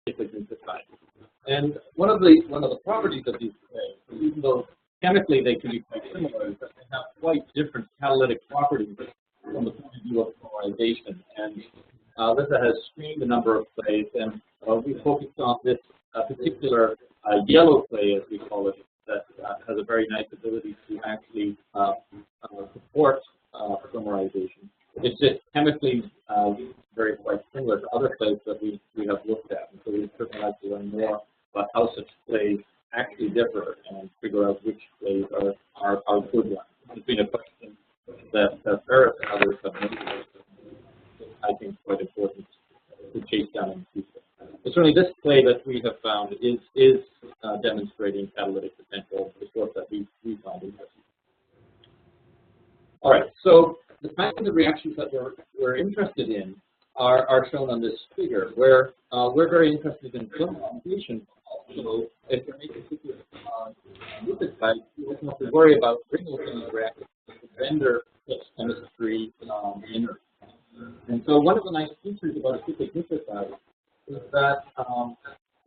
cyclic nucleotides. And one of the properties of these clays, even though chemically they can be quite similar, is that they have quite different catalytic properties from the point of view of polarization. And Lisa has screened a number of clays, and we focused on this particular yellow clay, as we call it, that has a very nice ability to actually support polymerization. It's just chemically very quite similar to other clays that we have looked at, and so we'd certainly like to learn more about how such clays actually differ and figure out which clays are good ones. It's been a question that Ferris and others have made. I think quite important to chase down in the future. But certainly this clay that we have found is demonstrating catalytic potential, the sort that we find interesting. All right, so the kinds of reactions that we're interested in are shown on this figure, where we're very interested in polymerization. Also, if you're making particular nucleotides, you don't have to worry about ring opening reactions to render such chemistry inert. And so one of the nice features about a cyclic nucleotide is that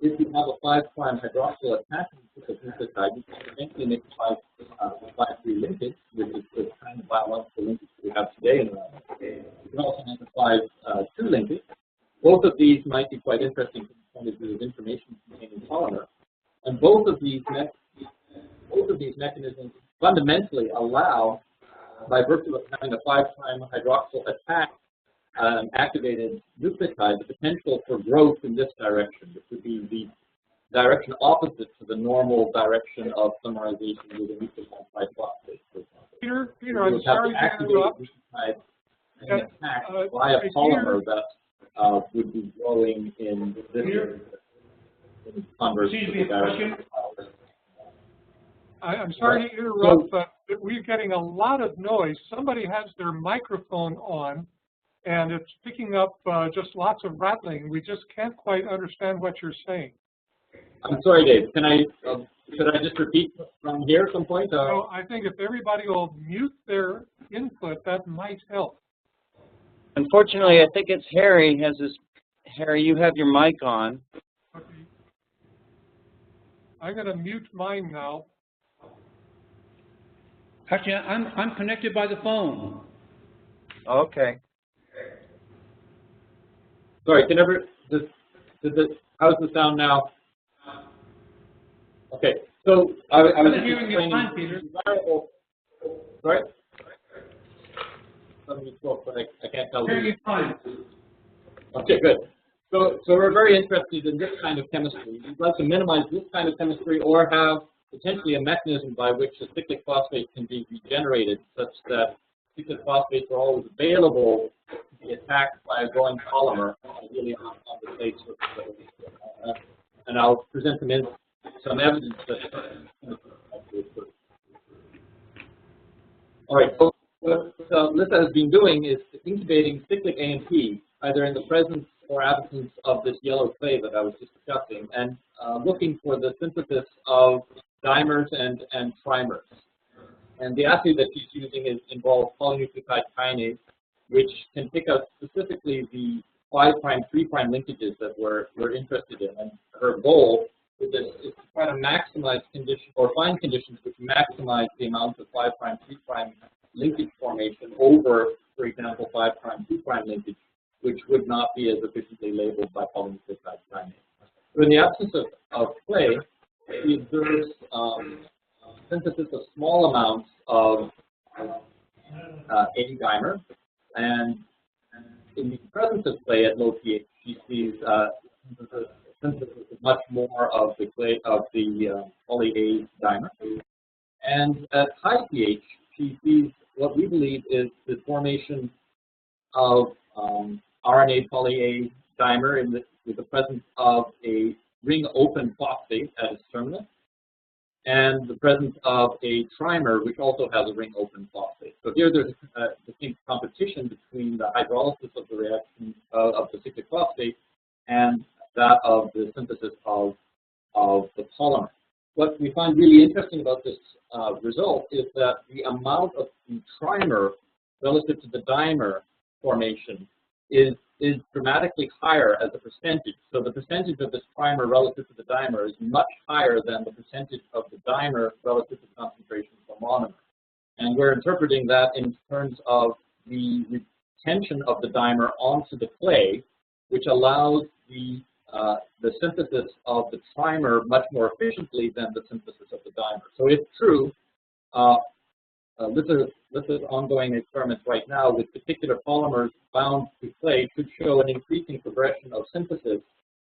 if you have a 5' hydroxyl attachment to the nucleotide, you can eventually make a 5' linkage, which is the kind of biological linkage we have today in the lab. You can also make a 5' linkage. Both of these might be quite interesting from the point of view of information containing polymer. And both of these mechanisms fundamentally allow, by virtue of having a 5' hydroxyl attached activated nucleotide, the potential for growth in this direction, which would be the direction opposite to the normal direction of polymerization with a nucleotide biphosphate, for example. Peter, I'm sorry to interrupt. By a polymer that would be growing in this direction, in converse to the direction. I'm sorry to interrupt, but we're getting a lot of noise. Somebody has their microphone on, and it's picking up just lots of rattling. We just can't quite understand what you're saying. I'm sorry, Dave. Should I just repeat from here at some point? No, I think if everybody will mute their input, that might help. Unfortunately, I think it's Harry. Harry, you have your mic on. Okay. I'm going to mute mine now. Actually, I'm connected by the phone. Okay. Sorry, how's the sound now? Okay, so I was just explaining fine, Peter. Sorry? Somebody spoke, but I can't tell you. Fine. Okay, good. So we're very interested in this kind of chemistry. We'd like to minimize this kind of chemistry or have potentially a mechanism by which a cyclic phosphate can be regenerated such that cyclic phosphates are always available to be attacked by a growing polymer, ideally on the face surface. And I'll present some evidence that. All right. So what Lisa has been doing is incubating cyclic AMP either in the presence or absence of this yellow clay that I was just discussing, and looking for the synthesis of dimers and trimers. And the assay that she's using involves polynucleotide kinase, which can pick out specifically the 5', 3' linkages that we're interested in. And her goal with this is to try to maximize conditions or find conditions which maximize the amount of 5', 3' linkage formation over, for example, 5', 2' linkage, which would not be as efficiently labeled by polynucleotide kinase. So in the absence of clay, we observe synthesis of small amounts of A dimer, and in the presence of clay at low pH, she sees synthesis of much more of the clay of the poly A dimer, and at high pH, she sees what we believe is the formation of RNA poly A dimer with the presence of a ring open phosphate at its terminus, and the presence of a trimer, which also has a ring open phosphate. So here there's a distinct competition between the hydrolysis of the reaction of the cyclic phosphate and that of the synthesis of the polymer. What we find really interesting about this result is that the amount of the trimer relative to the dimer formation is is dramatically higher as a percentage. So the percentage of this primer relative to the dimer is much higher than the percentage of the dimer relative to the concentration of the monomer. And we're interpreting that in terms of the retention of the dimer onto the clay, which allows the synthesis of the trimer much more efficiently than the synthesis of the dimer. So it's true. This is ongoing experiments right now with particular polymers bound to clay should show an increasing progression of synthesis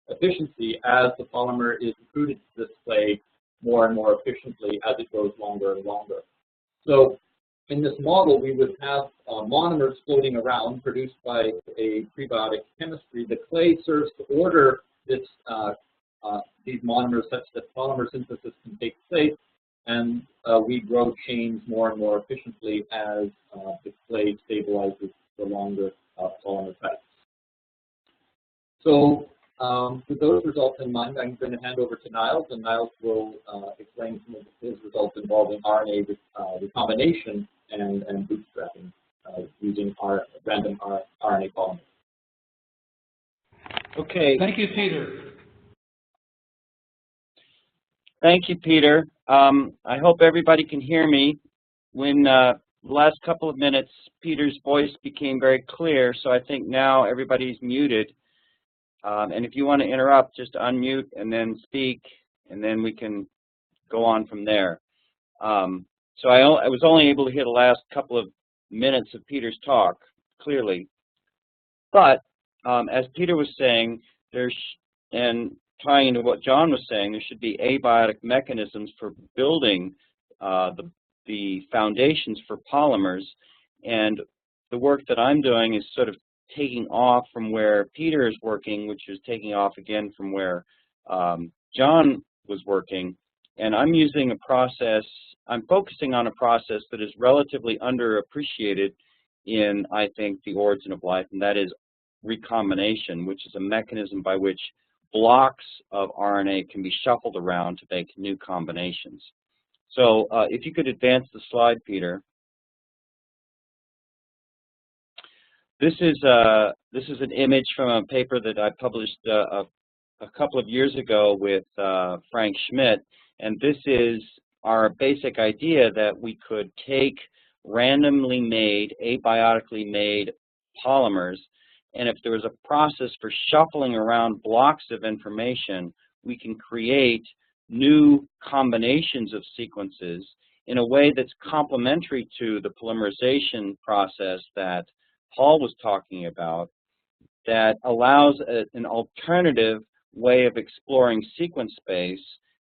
efficiency as the polymer is recruited to this clay more and more efficiently as it goes longer and longer. So in this model, we would have monomers floating around produced by a prebiotic chemistry. The clay serves to order this, these monomers such that polymer synthesis can take place, and we grow chains more and more efficiently as the clay stabilizes the longer polymer types. So with those results in mind, I'm going to hand over to Niles, and Niles will explain some of his results involving RNA recombination and bootstrapping using random RNA polymers. Okay. Thank you, Peter. Thank you, Peter. I hope everybody can hear me. When the last couple of minutes, Peter's voice became very clear, so I think now everybody's muted. And if you want to interrupt, just unmute and then speak, and then we can go on from there. So I was only able to hear the last couple of minutes of Peter's talk clearly. But as Peter was saying, and tying into what John was saying, there should be abiotic mechanisms for building the foundations for polymers. And the work that I'm doing is sort of taking off from where Peter is working, which is taking off again from where John was working. And I'm using a process, I'm focusing on a process that is relatively underappreciated in, I think, the origin of life, and that is recombination, which is a mechanism by which blocks of RNA can be shuffled around to make new combinations. So if you could advance the slide, Peter. This is an image from a paper that I published a couple of years ago with Frank Schmidt, and this is our basic idea that we could take randomly made, abiotically made polymers, and if there was a process for shuffling around blocks of information, we can create new combinations of sequences in a way that's complementary to the polymerization process that Paul was talking about, that allows an alternative way of exploring sequence space,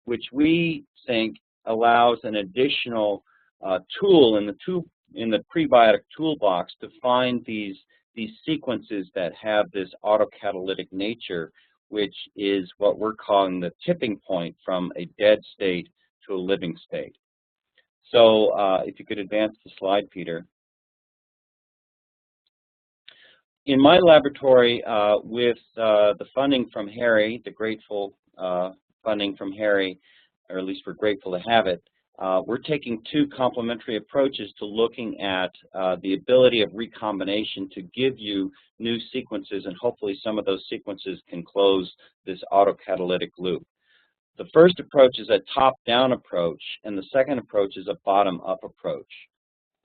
which we think allows an additional tool in the prebiotic toolbox to find these sequences that have this autocatalytic nature, which is what we're calling the tipping point from a dead state to a living state. So if you could advance the slide, Peter. In my laboratory, with the funding from Harry, the grateful funding from Harry, or at least we're grateful to have it, we're taking two complementary approaches to looking at the ability of recombination to give you new sequences, and hopefully some of those sequences can close this autocatalytic loop. The first approach is a top-down approach, and the second approach is a bottom-up approach.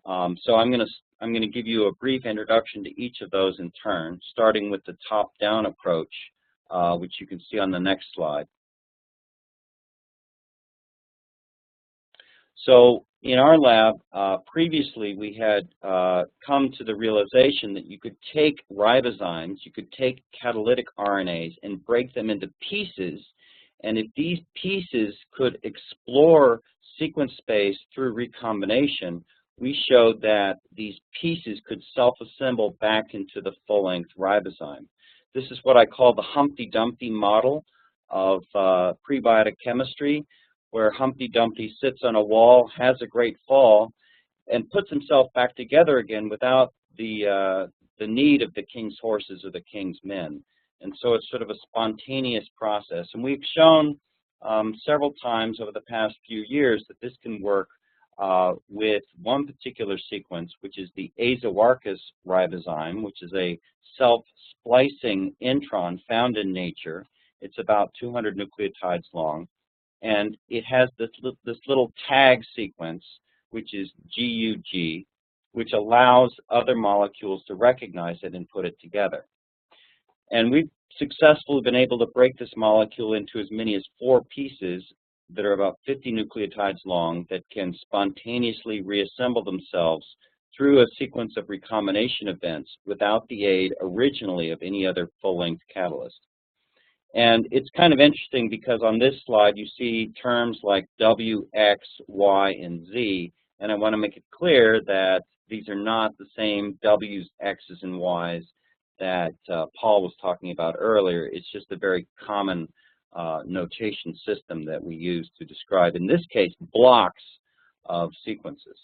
So I'm going to give you a brief introduction to each of those in turn, starting with the top-down approach, which you can see on the next slide. So in our lab, previously we had come to the realization that you could take ribozymes, you could take catalytic RNAs and break them into pieces, and if these pieces could explore sequence space through recombination, we showed that these pieces could self-assemble back into the full-length ribozyme. This is what I call the Humpty Dumpty model of prebiotic chemistry, where Humpty Dumpty sits on a wall, has a great fall, and puts himself back together again without the need of the king's horses or the king's men. And so it's sort of a spontaneous process. And we've shown several times over the past few years that this can work with one particular sequence, which is the azoarchus ribozyme, which is a self-splicing intron found in nature. It's about 200 nucleotides long, and it has this little tag sequence, which is GUG, which allows other molecules to recognize it and put it together. And we've successfully been able to break this molecule into as many as 4 pieces that are about 50 nucleotides long that can spontaneously reassemble themselves through a sequence of recombination events without the aid originally of any other full-length catalyst. And it's kind of interesting because on this slide you see terms like W, X, Y, and Z, and I want to make it clear that these are not the same W's, X's, and Y's that Paul was talking about earlier. It's just a very common notation system that we use to describe, in this case, blocks of sequences.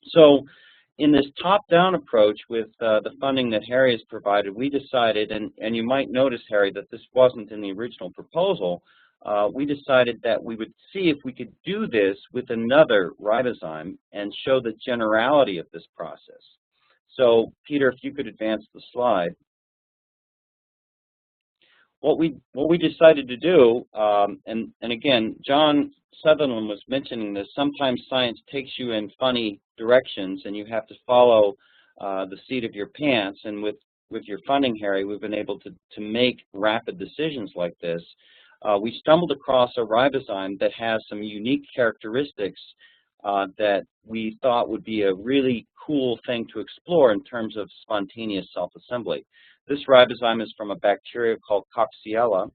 So in this top-down approach with the funding that Harry has provided, we decided, and you might notice, Harry, that this wasn't in the original proposal, we decided that we would see if we could do this with another ribozyme and show the generality of this process. So, Peter, if you could advance the slide. What we decided to do, and again, John Sutherland was mentioning this, sometimes science takes you in funny directions and you have to follow the seat of your pants, and with your funding, Harry, we've been able to make rapid decisions like this. We stumbled across a ribozyme that has some unique characteristics that we thought would be a really cool thing to explore in terms of spontaneous self-assembly. This ribozyme is from a bacteria called Coxiella.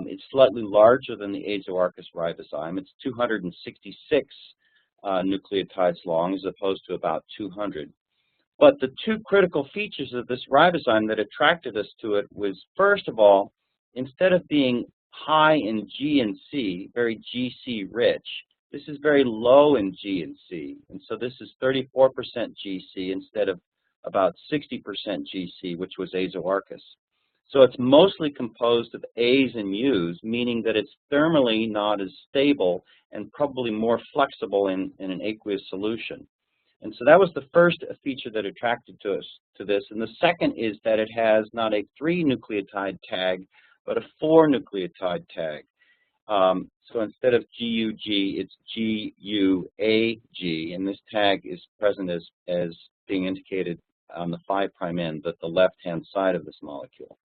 It's slightly larger than the azoarchus ribozyme. It's 266 nucleotides long as opposed to about 200. But the 2 critical features of this ribozyme that attracted us to it was, first of all, instead of being high in G and C, very GC rich, this is very low in G and C. And so this is 34% GC instead of about 60% GC, which was azoarchus. So it's mostly composed of A's and U's, meaning that it's thermally not as stable and probably more flexible in an aqueous solution. And so that was the first feature that attracted us to this. And the second is that it has not a 3 nucleotide tag, but a 4 nucleotide tag. So instead of GUG, it's GUAG, and this tag is present as being indicated on the 5' end, the left-hand side of this molecule.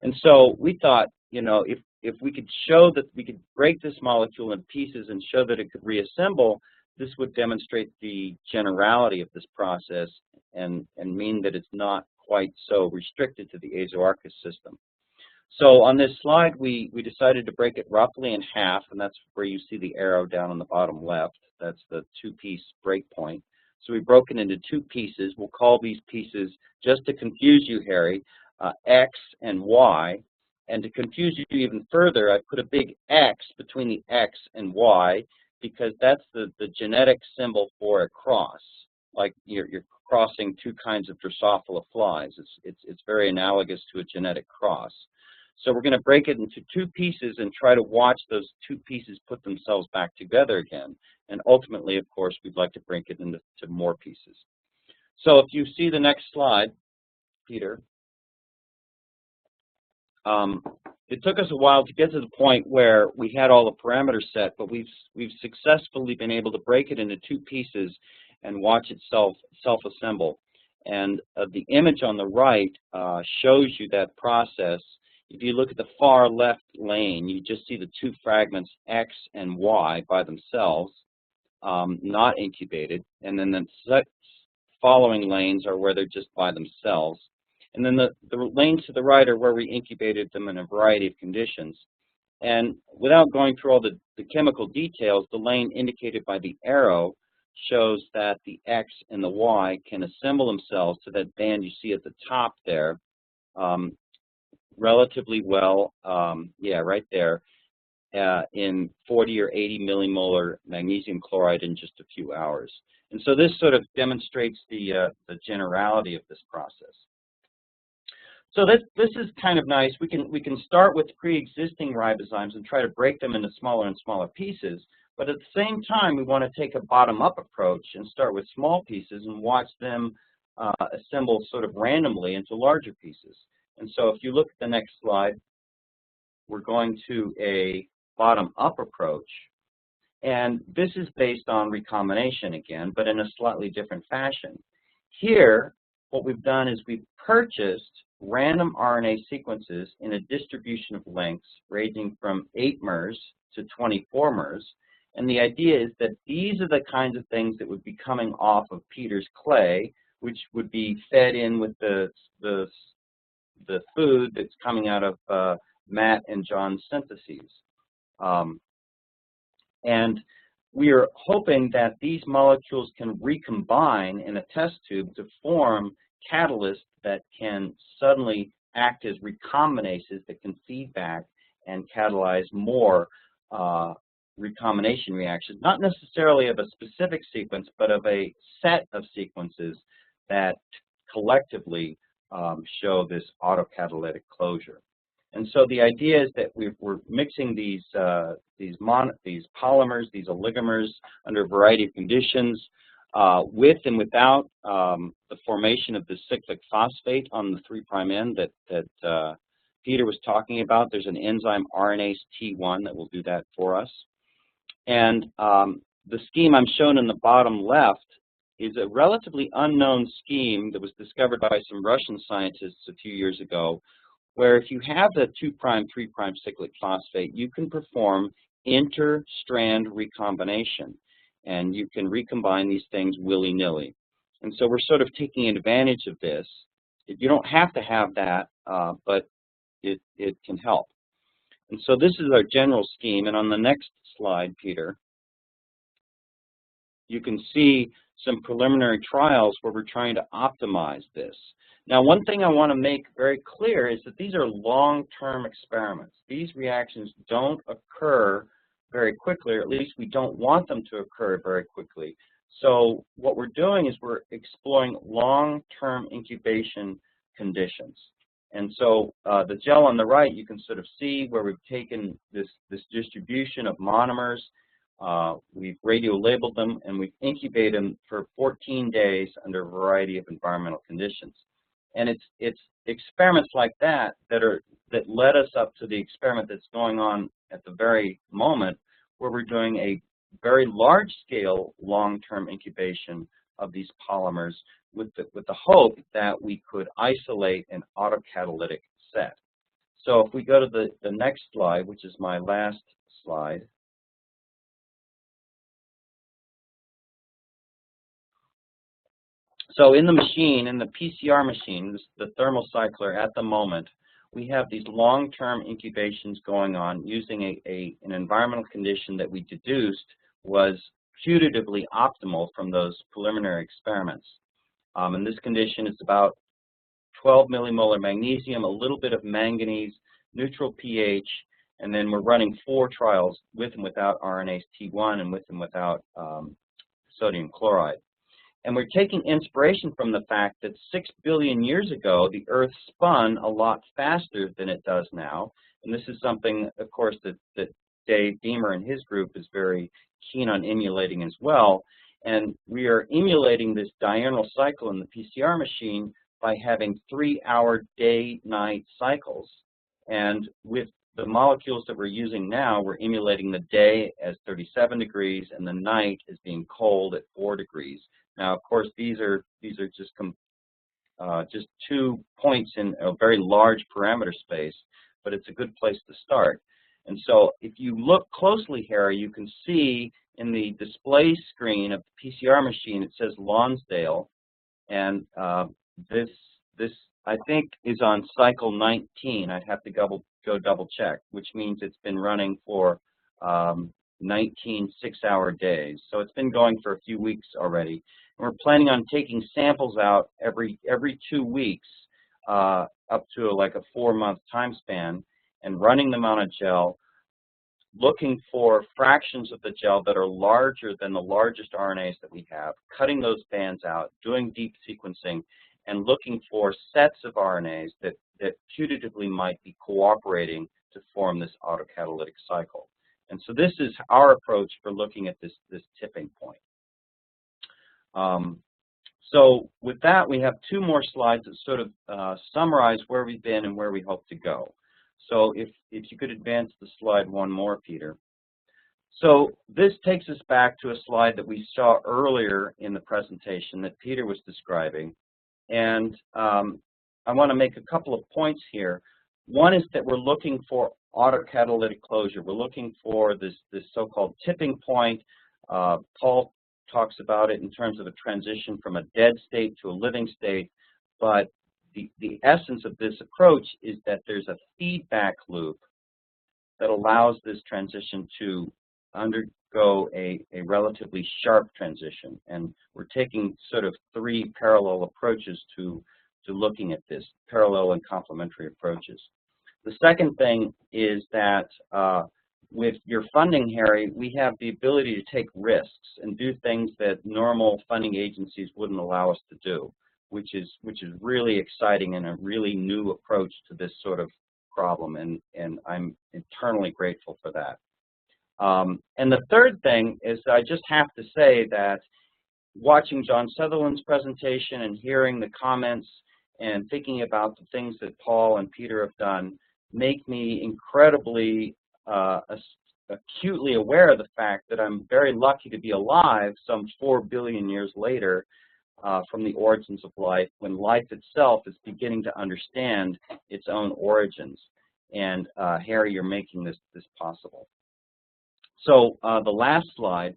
And so we thought, you know, if we could show that we could break this molecule in pieces and show that it could reassemble, this would demonstrate the generality of this process and mean that it's not quite so restricted to the azoarchus system. So on this slide, we decided to break it roughly in half, and that's where you see the arrow down on the bottom left. That's the 2-piece break point. So we broke it into 2 pieces. We'll call these pieces, just to confuse you, Harry, X and Y. And to confuse you even further, I put a big X between the X and Y because that's the genetic symbol for a cross. Like you're crossing 2 kinds of Drosophila flies. It's very analogous to a genetic cross. So we're going to break it into 2 pieces and try to watch those 2 pieces put themselves back together again. And ultimately, of course, we'd like to break it into more pieces. So if you see the next slide, Peter, it took us a while to get to the point where we had all the parameters set, but we've successfully been able to break it into 2 pieces and watch it self-assemble. And the image on the right shows you that process. If you look at the far left lane, you just see the 2 fragments, X and Y, by themselves, not incubated. And then the following lanes are where they're just by themselves. And then the lanes to the right are where we incubated them in a variety of conditions. And without going through all the chemical details, the lane indicated by the arrow shows that the X and the Y can assemble themselves to that band you see at the top there relatively well, yeah, right there, in 40 or 80 millimolar magnesium chloride in just a few hours. And so this sort of demonstrates the generality of this process. So this is kind of nice. We can start with pre-existing ribozymes and try to break them into smaller and smaller pieces. But at the same time, we want to take a bottom-up approach and start with small pieces and watch them assemble sort of randomly into larger pieces. And so if you look at the next slide, we're going to a bottom-up approach. And this is based on recombination again, but in a slightly different fashion. Here, what we've done is we've purchased random RNA sequences in a distribution of lengths ranging from 8 mers to 24 mers. And the idea is that these are the kinds of things that would be coming off of Peter's clay, which would be fed in with the food that's coming out of Matt and John's syntheses. And we are hoping that these molecules can recombine in a test tube to form catalysts that can suddenly act as recombinases that can feed back and catalyze more recombination reactions, not necessarily of a specific sequence, but of a set of sequences that collectively show this autocatalytic closure. And so the idea is that we're mixing these polymers, these oligomers, under a variety of conditions, with and without the formation of the cyclic phosphate on the 3' end that Peter was talking about. There's an enzyme RNase T1 that will do that for us. And the scheme I'm shown in the bottom left is a relatively unknown scheme that was discovered by some Russian scientists a few years ago, where if you have the 2', 3' cyclic phosphate, you can perform inter-strand recombination, and you can recombine these things willy-nilly. And so we're sort of taking advantage of this. You don't have to have that, but it can help. And so this is our general scheme, and on the next slide, Peter, you can see some preliminary trials where we're trying to optimize this. Now, one thing I want to make very clear is that these are long-term experiments. These reactions don't occur very quickly, or at least we don't want them to occur very quickly. So what we're doing is we're exploring long-term incubation conditions. And so the gel on the right, you can sort of see where we've taken this distribution of monomers, we've radio-labeled them, and we've incubated them for 14 days under a variety of environmental conditions. And it's experiments like that that led us up to the experiment that's going on at the very moment, where we're doing a very large-scale long-term incubation of these polymers with the hope that we could isolate an autocatalytic set. So if we go to the next slide, which is my last slide. So in the machine, in the PCR machine, the thermocycler at the moment, we have these long-term incubations going on using an environmental condition that we deduced was putatively optimal from those preliminary experiments. And this condition is about 12 millimolar magnesium, a little bit of manganese, neutral pH, and then we're running 4 trials with and without RNase T1 and with and without sodium chloride. And we're taking inspiration from the fact that 6 billion years ago, the Earth spun a lot faster than it does now. And this is something, of course, that Dave Deamer and his group is very keen on emulating as well. And we are emulating this diurnal cycle in the PCR machine by having 3-hour day-night cycles. And with the molecules that we're using now, we're emulating the day as 37 degrees and the night as being cold at 4 degrees. Now, of course, these are just 2 points in a very large parameter space, but it's a good place to start. And so if you look closely here, you can see in the display screen of the PCR machine, it says Lonsdale, and this I think is on cycle 19. I'd have to go double check, which means it's been running for 19 6-hour days. So it's been going for a few weeks already. And we're planning on taking samples out every 2 weeks up to like a 4-month time span and running them on a gel, looking for fractions of the gel that are larger than the largest RNAs that we have, cutting those bands out, doing deep sequencing, and looking for sets of RNAs that putatively might be cooperating to form this autocatalytic cycle. And so this is our approach for looking at this tipping point. So with that, we have two more slides that sort of summarize where we've been and where we hope to go. So if you could advance the slide one more, Peter. So this takes us back to a slide that we saw earlier in the presentation that Peter was describing. And I want to make a couple of points here. One is that we're looking for autocatalytic closure. We're looking for this so-called tipping point. Paul talks about it in terms of a transition from a dead state to a living state. But the essence of this approach is that there's a feedback loop that allows this transition to undergo a relatively sharp transition. And we're taking sort of three parallel approaches to looking at this, parallel and complementary approaches. The second thing is that with your funding, Harry, we have the ability to take risks and do things that normal funding agencies wouldn't allow us to do, which is really exciting and a really new approach to this sort of problem, and I'm eternally grateful for that. And the third thing is I just have to say that watching John Sutherland's presentation and hearing the comments and thinking about the things that Paul and Peter have done make me incredibly acutely aware of the fact that I'm very lucky to be alive some 4 billion years later from the origins of life, when life itself is beginning to understand its own origins. And Harry, you're making this possible. So the last slide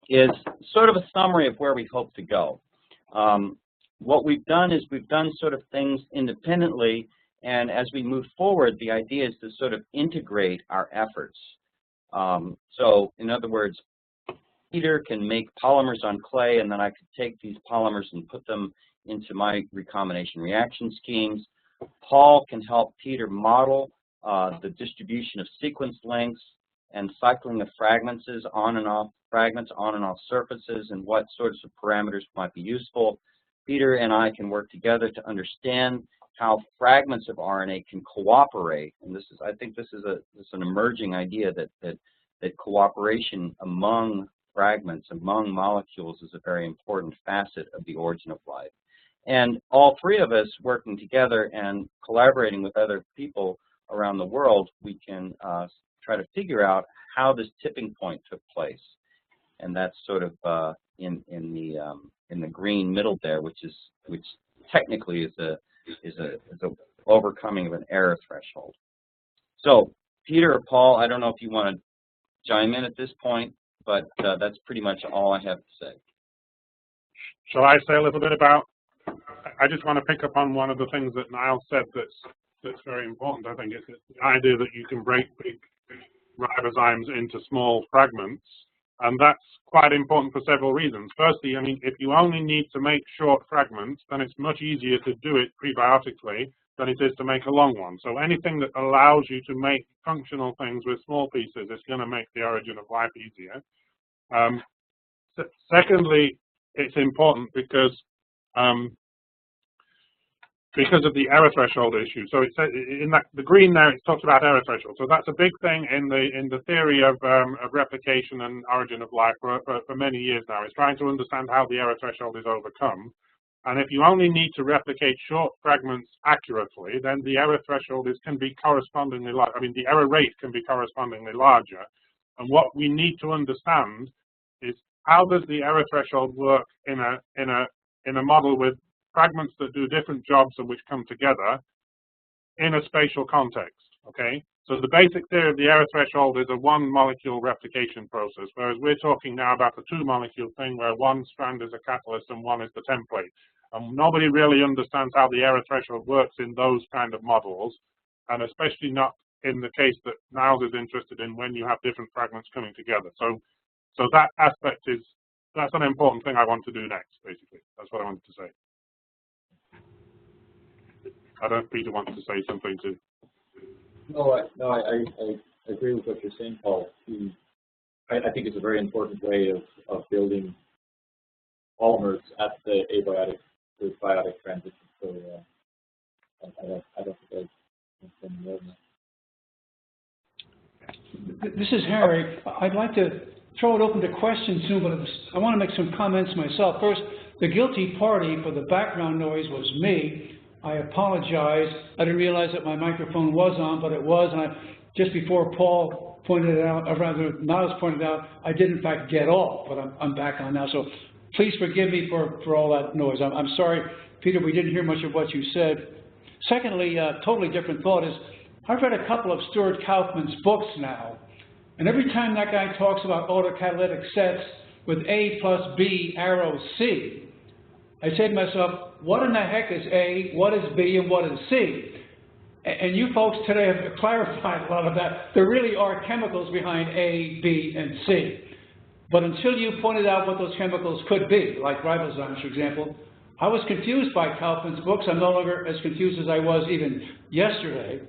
is sort of a summary of where we hope to go. What we've done is we've done sort of things independently, and as we move forward, the idea is to sort of integrate our efforts. So in other words, Peter can make polymers on clay, and then I could take these polymers and put them into my recombination reaction schemes. Paul can help Peter model the distribution of sequence lengths and cycling of fragments on and off surfaces, and what sorts of parameters might be useful. Peter and I can work together to understand how fragments of RNA can cooperate, and this is, I think this is an emerging idea that cooperation among fragments, among molecules, is a very important facet of the origin of life. And all three of us working together and collaborating with other people around the world, we can try to figure out how this tipping point took place. And that's sort of in the green middle there, which technically is a overcoming of an error threshold. So Peter or Paul, I don't know if you want to chime in at this point, but that's pretty much all I have to say. Shall I say a little bit about? I just want to pick up on one of the things that Niles said that's very important. I think it's the idea that you can break big ribozymes into small fragments, and that's quite important for several reasons. Firstly, I mean, if you only need to make short fragments, then it's much easier to do it prebiotically than it is to make a long one. So anything that allows you to make functional things with small pieces is going to make the origin of life easier. Secondly, it's important because of the error threshold issue. So it says in the green there, it talks about error threshold. So that's a big thing in the theory of replication and origin of life for many years now. It's trying to understand how the error threshold is overcome. And if you only need to replicate short fragments accurately, then the error threshold can be correspondingly large. I mean, the error rate can be correspondingly larger. And what we need to understand is how does the error threshold work in a model with fragments that do different jobs and which come together in a spatial context, okay? So the basic theory of the error threshold is a one-molecule replication process, whereas we're talking now about a two-molecule thing where one strand is a catalyst and one is the template. Nobody really understands how the error threshold works in those kind of models, and especially not in the case that Niles is interested in when you have different fragments coming together. So that aspect that's an important thing I want to do next, basically. That's what I wanted to say. I don't know if Peter wants to say something too. No, I agree with what you're saying, Paul. I think it's a very important way of building polymers at the abiotic to biotic transition. So I don't think This is Harry. I'd like to throw it open to questions soon, but I want to make some comments myself. First, the guilty party for the background noise was me. I apologize. I didn't realize that my microphone was on, but it was. And just before Paul pointed it out, or rather Niles pointed out, I did in fact get off, but I'm back on now. So please forgive me for all that noise. I'm sorry, Peter, we didn't hear much of what you said. Secondly, totally different thought is, I've read a couple of Stuart Kauffman's books now, and every time that guy talks about autocatalytic sets with A plus B arrow C, I say to myself, what in the heck is A, what is B, and what is C? And you folks today have clarified a lot of that. There really are chemicals behind A, B, and C. But until you pointed out what those chemicals could be, like ribozymes, for example, I was confused by Kauffman's books. I'm no longer as confused as I was even yesterday.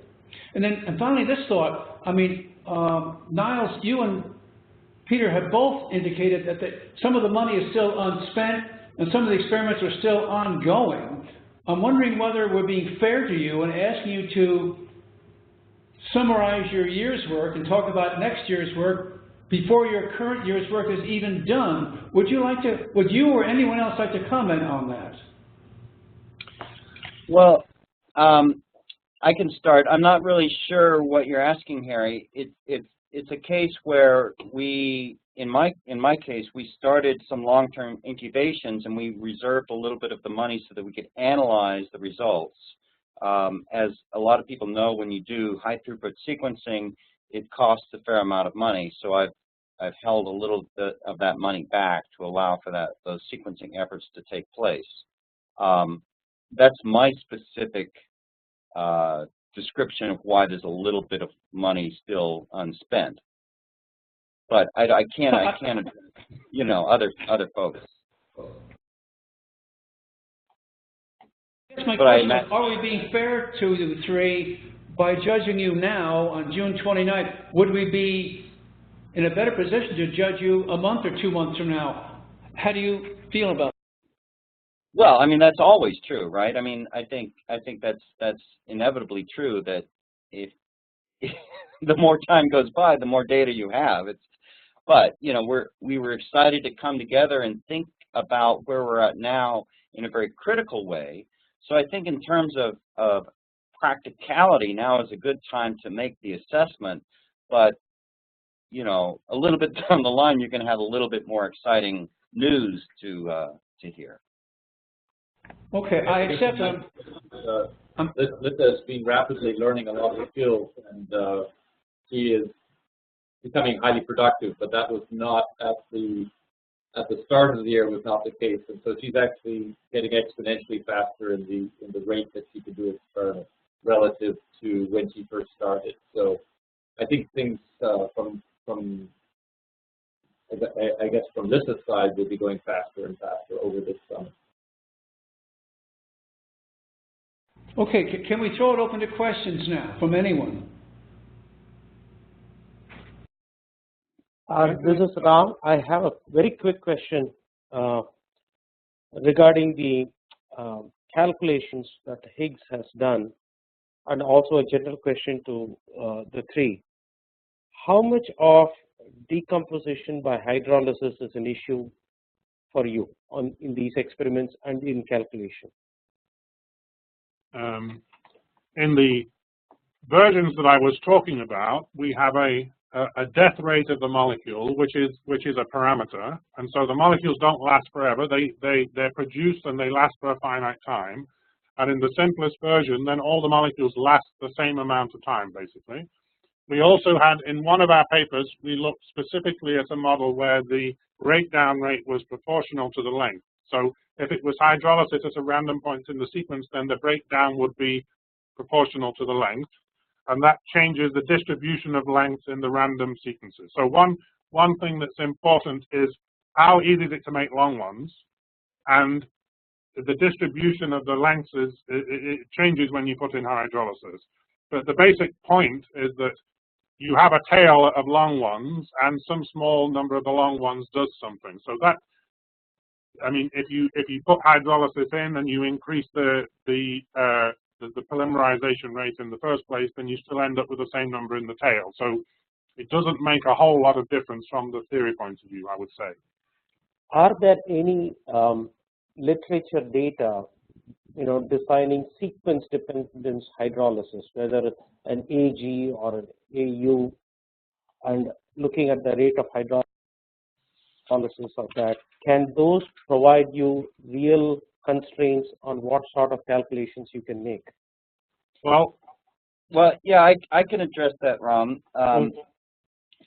And finally, this thought, I mean, Niles, you and Peter have both indicated that some of the money is still unspent and some of the experiments are still ongoing. I'm wondering whether we're being fair to you and asking you to summarize your year's work and talk about next year's work before your current year's work is even done. Would you or anyone else like to comment on that? Well, I can start. I'm not really sure what you're asking, Harry. It's a case where we, in my case, we started some long-term incubations and we reserved a little bit of the money so that we could analyze the results. As a lot of people know, when you do high-throughput sequencing, it costs a fair amount of money. So I've held a little bit of that money back to allow for those sequencing efforts to take place. That's my specific description of why there's a little bit of money still unspent. But I can't, you know, other folks. That's my question. Are we being fair to the three by judging you now on June 29th? Would we be in a better position to judge you a month or 2 months from now? How do you feel about it? Well, I mean, that's always true, right? I mean, I think that's inevitably true that if the more time goes by, the more data you have. But you know, we were excited to come together and think about where we're at now in a very critical way. So I think in terms of practicality, now is a good time to make the assessment. But you know, a little bit down the line, you're going to have a little bit more exciting news to hear. Okay, I accept that. Lisa has been rapidly learning a lot of skills, and she is becoming highly productive. But that was not at the start of the year was not the case, and so she's actually getting exponentially faster in the rate that she could do experiments relative to when she first started. So I think things from I guess from Lisa's side will be going faster and faster over this summer. Okay, can we throw it open to questions now from anyone? This is Ram. I have a very quick question regarding the calculations that Higgs has done, and also a general question to the three. How much of decomposition by hydrolysis is an issue for you in these experiments and in calculation? In the versions that I was talking about, we have a death rate of the molecule, which is a parameter, and so the molecules don't last forever. They're produced and they last for a finite time. And in the simplest version, then all the molecules last the same amount of time, basically. We also had, in one of our papers, we looked specifically at a model where the breakdown rate was proportional to the length. So if it was hydrolysis at a random point in the sequence, then the breakdown would be proportional to the length. And that changes the distribution of lengths in the random sequences. So one thing that's important is how easy is it to make long ones, and the distribution of the lengths it changes when you put in hydrolysis. But the basic point is that you have a tail of long ones, and some small number of the long ones does something. So that, I mean, if you put hydrolysis in and you increase the the polymerization rate in the first place, then you still end up with the same number in the tail. So it doesn't make a whole lot of difference from the theory point of view, I would say. Are there any literature data, defining sequence dependence hydrolysis, whether it's an AG or an AU, and looking at the rate of hydrolysis of that? Can those provide you real constraints on what sort of calculations you can make? Well, yeah, I can address that, Ram.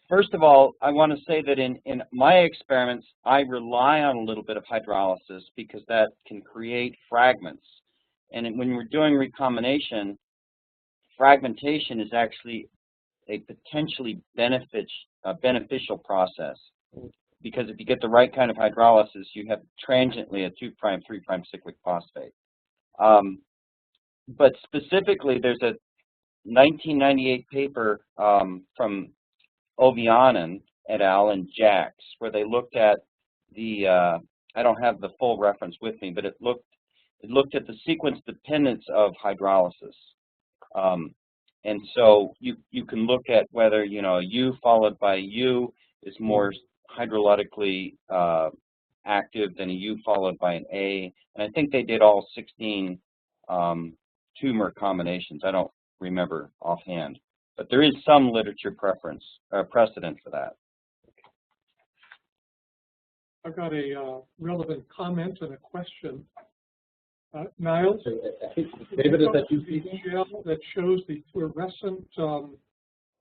First of all, I want to say that in my experiments, I rely on a little bit of hydrolysis because that can create fragments. And when we're doing recombination, fragmentation is actually a potentially beneficial process. Because if you get the right kind of hydrolysis, you have transiently a 2', 3' cyclic phosphate. But specifically, there's a 1998 paper from Ovianen et al. And Jax, where they looked at the, I don't have the full reference with me, but it looked at the sequence dependence of hydrolysis. And so you can look at whether, a U followed by a U is more hydrolytically active than a U followed by an A. And I think they did all 16 tumor combinations. I don't remember offhand. But there is some literature precedent for that. I've got a relevant comment and a question. Niles? David, is that you? The gel that shows the fluorescent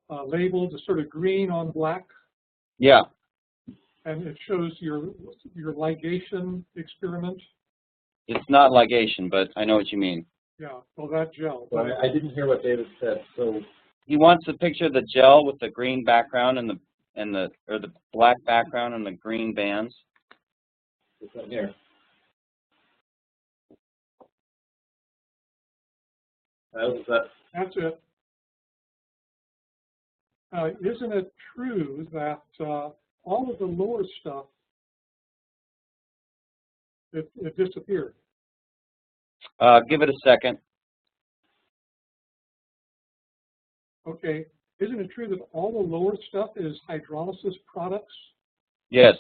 label, the sort of green on black. Yeah. And it shows your ligation experiment. It's not ligation, but I know what you mean. Yeah, well, that gel. Well, I didn't hear what David said, so he wants a picture of the gel with the green background and the black background and the green bands. it's right here. That's it. Isn't it true that all of the lower stuff, it disappeared? Give it a second. Okay. Isn't it true that all the lower stuff is hydrolysis products? Yes.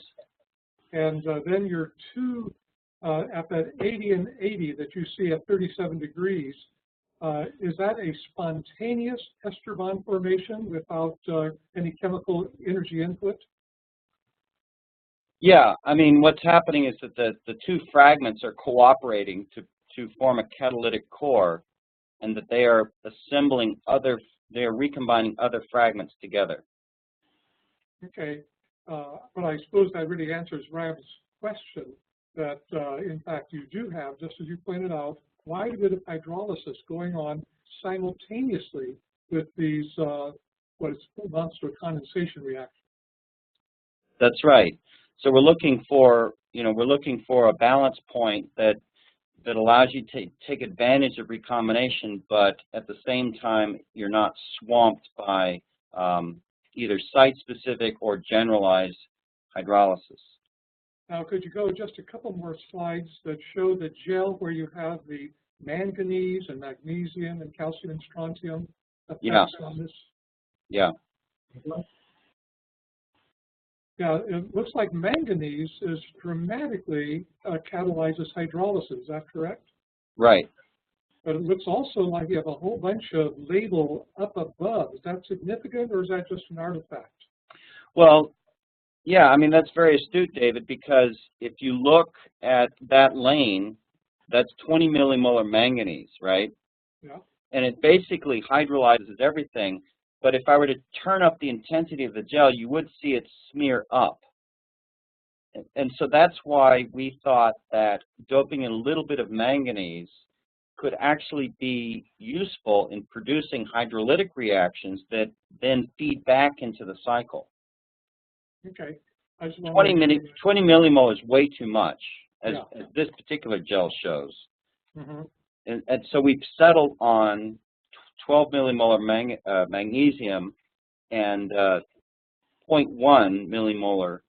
And then your two, at that 80 and 80 that you see at 37 degrees, is that a spontaneous ester bond formation without any chemical energy input? Yeah, I mean, what's happening is that the two fragments are cooperating to form a catalytic core, and that they are assembling they are recombining other fragments together. Okay, but I suppose that really answers Ram's question that, in fact, you do have, just as you pointed out, quite a bit of hydrolysis going on simultaneously with these, what is amounts to a condensation reaction. That's right. So we're looking for, a balance point that allows you to take advantage of recombination, but at the same time, you're not swamped by either site-specific or generalized hydrolysis. Now, could you go just a couple more slides that show the gel where you have the manganese and magnesium and calcium and strontium effects on this? Yeah. Yeah, it looks like manganese is dramatically catalyzes hydrolysis. Is that correct? Right. But it looks also like you have a whole bunch of label up above. Is that significant, or is that just an artifact? Well, yeah, I mean, that's very astute, David, because if you look at that lane, that's 20 millimolar manganese, right? Yeah. And it basically hydrolyzes everything. But if I were to turn up the intensity of the gel, you would see it smear up. And so that's why we thought that doping in a little bit of manganese could actually be useful in producing hydrolytic reactions that then feed back into the cycle. Okay. 20 millimolar is way too much, as this particular gel shows. Mm-hmm. And so we've settled on 12 millimolar magnesium and 0.1 millimolar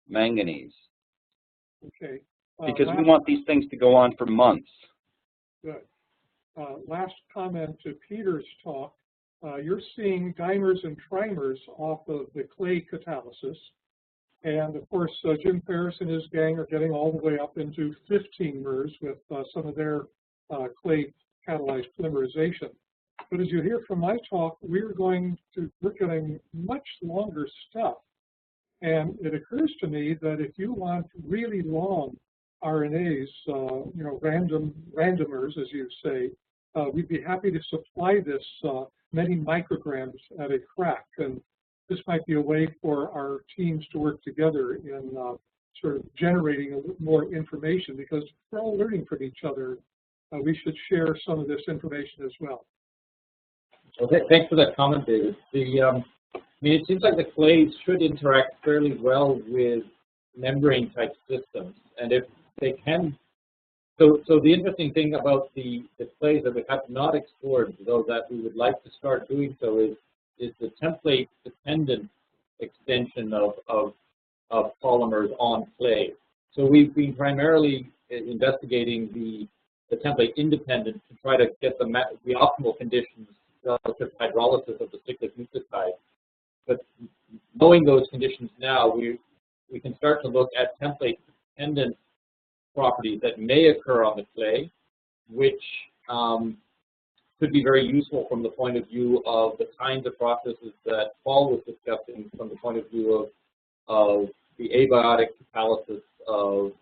manganese. Okay. Because we want these things to go on for months. Good. last comment to Peter's talk, you're seeing dimers and trimers off of the clay catalysis. And of course, Jim Ferris and his gang are getting all the way up into 15mers with some of their clay catalyzed polymerization. But as you hear from my talk, we're getting much longer stuff. And it occurs to me that if you want really long RNAs, randomers, as you say, we'd be happy to supply this many micrograms at a crack. And this might be a way for our teams to work together in sort of generating more information, because we're all learning from each other. We should share some of this information as well. Okay, thanks for that comment, David. It seems like the clays should interact fairly well with membrane-type systems, and if they can. So the interesting thing about the clays that we have not explored, though that we would like to start doing so, is the template-dependent extension of polymers on clay. So we've been primarily investigating the template-independent to try to get the optimal conditions relative to hydrolysis of the cyclic nucleotide. But knowing those conditions now, we can start to look at template-dependent properties that may occur on the clay, which could be very useful from the point of view of the kinds of processes that Paul was discussing from the point of view of the abiotic catalysis of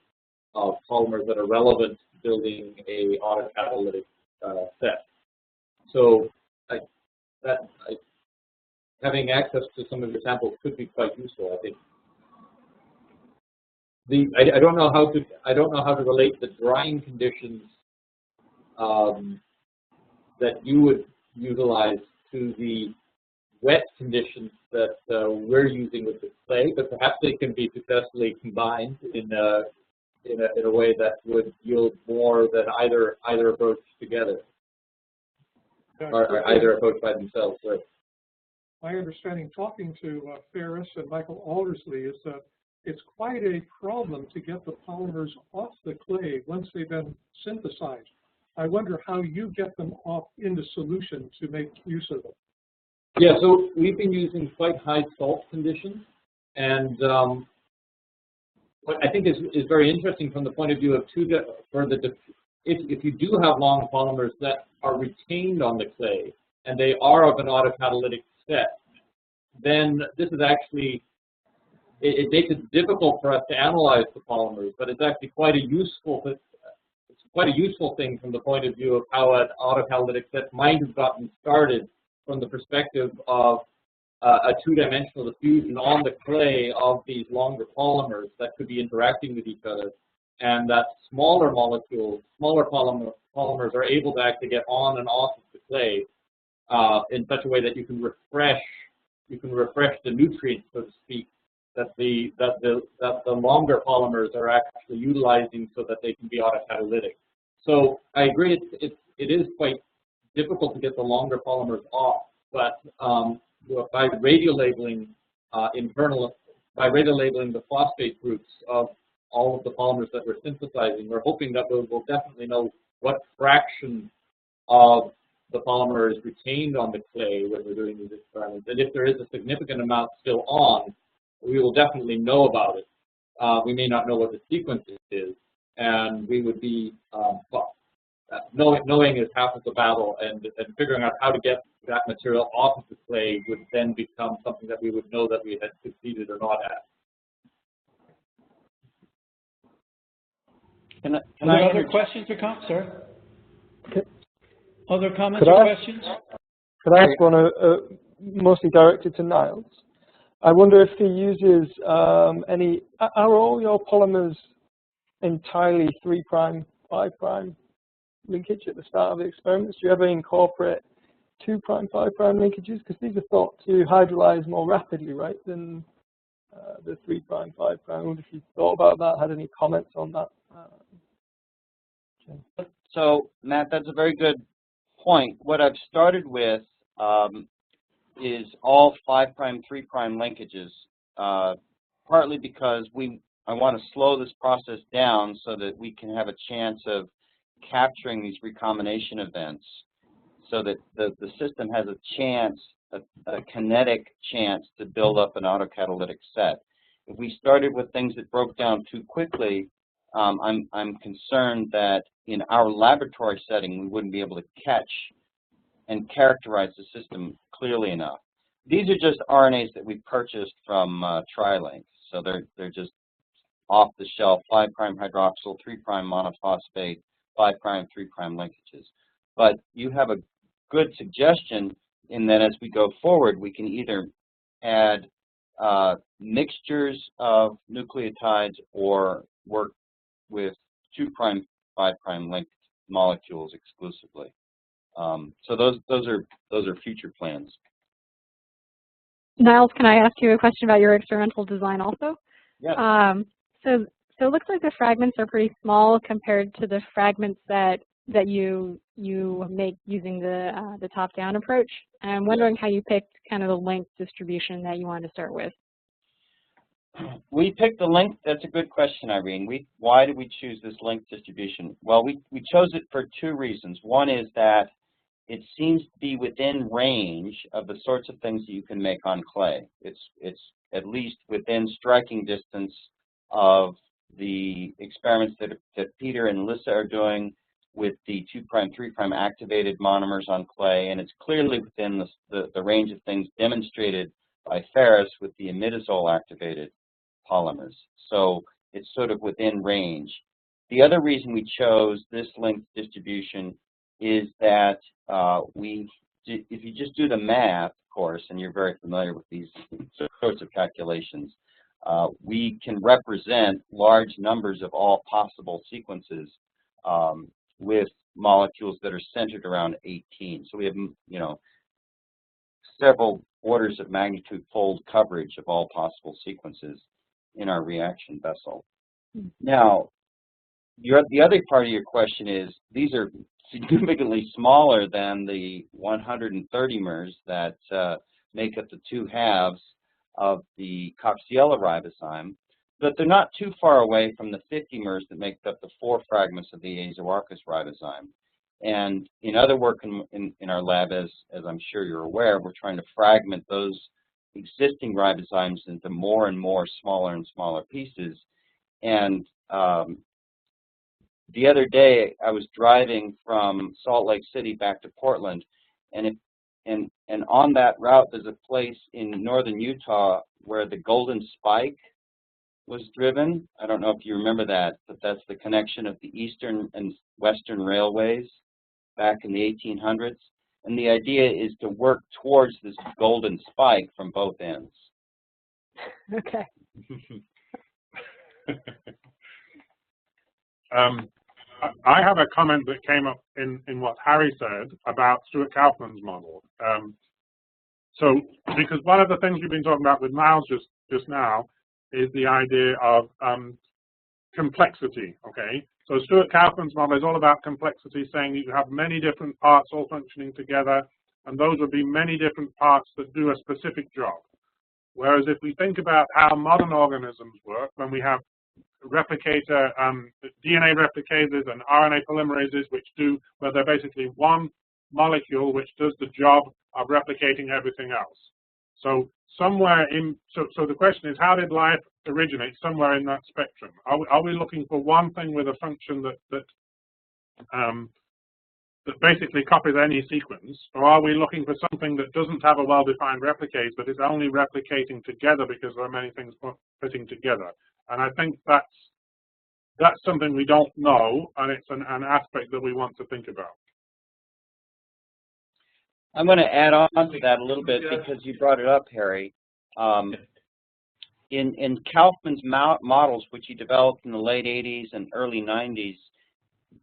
polymers that are relevant to building a autocatalytic set. So having access to some of your samples could be quite useful, I think. I don't know how to relate the drying conditions that you would utilize to the wet conditions that we're using with the clay, but perhaps they can be successfully combined in a way that would yield more than either approach together, or either approach by themselves. Right. My understanding, talking to Ferris and Michael Aldersley, is that it's quite a problem to get the polymers off the clay once they've been synthesized. I wonder how you get them off into solution to make use of them. Yeah, so we've been using quite high salt conditions, and what I think is very interesting from the point of view of if you do have long polymers that are retained on the clay and they are of an autocatalytic set, then this is actually, it makes it difficult for us to analyze the polymers, but it's actually quite a useful thing from the point of view of how an autocatalytic set might have gotten started from the perspective of a two-dimensional diffusion on the clay of these longer polymers that could be interacting with each other, and that smaller molecules, smaller polymers are able to actually get on and off of the clay in such a way that you can refresh the nutrients, so to speak, that the longer polymers are actually utilizing so that they can be autocatalytic. So I agree, it is quite difficult to get the longer polymers off, but by radiolabeling the phosphate groups of all of the polymers that we're synthesizing, we're hoping that we'll definitely know what fraction of the polymer is retained on the clay when we're doing these experiments. And if there is a significant amount still on, we will definitely know about it. We may not know what the sequence is, and we would be, knowing is half of the battle, and figuring out how to get that material off of the clay would then become something that we would know that we had succeeded or not at. Are there other questions or comments, sir? Other comments or questions? Could I ask one mostly directed to Niles? I wonder if he uses are all your polymers entirely 3', 5' linkage at the start of the experiments? Do you ever incorporate 2', 5' linkages? Because these are thought to hydrolyze more rapidly, right, than the 3', 5'. I wonder if you thought about that, had any comments on that? So, Matt, that's a very good point. What I've started with is all 5', 3' linkages, partly because I want to slow this process down so that we can have a chance of capturing these recombination events so that the system has a chance, a kinetic chance to build up an autocatalytic set. If we started with things that broke down too quickly, I'm concerned that in our laboratory setting we wouldn't be able to catch and characterize the system clearly enough. These are just RNAs that we purchased from TriLink, so they're just off the shelf 5' hydroxyl, 3' monophosphate, 5' 3' linkages. But you have a good suggestion in that as we go forward, we can either add mixtures of nucleotides or work with 2' 5' linked molecules exclusively. So those are future plans. Niles, can I ask you a question about your experimental design also? Yeah. So it looks like the fragments are pretty small compared to the fragments that you make using the top-down approach. And I'm wondering how you picked kind of the length distribution that you want to start with. We picked the length. That's a good question, Irene. Why did we choose this length distribution? Well, we chose it for two reasons. One is that it seems to be within range of the sorts of things that you can make on clay. It's at least within striking distance of the experiments that Peter and Lissa are doing with the 2', 3' activated monomers on clay, and it's clearly within the range of things demonstrated by Ferris with the imidazole activated polymers. So it's sort of within range. The other reason we chose this length distribution is that if you just do the math, of course, and you're very familiar with these sorts of calculations, we can represent large numbers of all possible sequences with molecules that are centered around 18. So we have, several orders of magnitude fold coverage of all possible sequences in our reaction vessel. Now, the other part of your question is, these are significantly smaller than the 130 mers that make up the 2 halves of the Coxiella ribozyme, but they're not too far away from the 50 mers that make up the 4 fragments of the Azoarchus ribozyme. And in other work in our lab, as I'm sure you're aware, we're trying to fragment those existing ribozymes into more and more smaller and smaller pieces. And the other day, I was driving from Salt Lake City back to Portland, and on that route, there's a place in northern Utah where the Golden Spike was driven. I don't know if you remember that, but that's the connection of the eastern and western railways back in the 1800s. And the idea is to work towards this Golden Spike from both ends. Okay. I have a comment that came up in what Harry said about Stuart Kaufman's model. So, because one of the things we've been talking about with Niles just now is the idea of complexity, okay? So Stuart Kaufman's model is all about complexity, saying you have many different parts all functioning together, and those would be many different parts that do a specific job. Whereas if we think about how modern organisms work, when we have replicator, DNA replicators and RNA polymerases, where they're basically one molecule which does the job of replicating everything else. So somewhere so the question is, how did life originate somewhere in that spectrum? Are we looking for one thing with a function that basically copies any sequence, or are we looking for something that doesn't have a well-defined replicase, but is only replicating together because there are many things fitting together? And I think that's something we don't know, and it's an aspect that we want to think about. I'm going to add on to that a little bit because you brought it up, Harry. In Kaufman's models, which he developed in the late 80s and early 90s,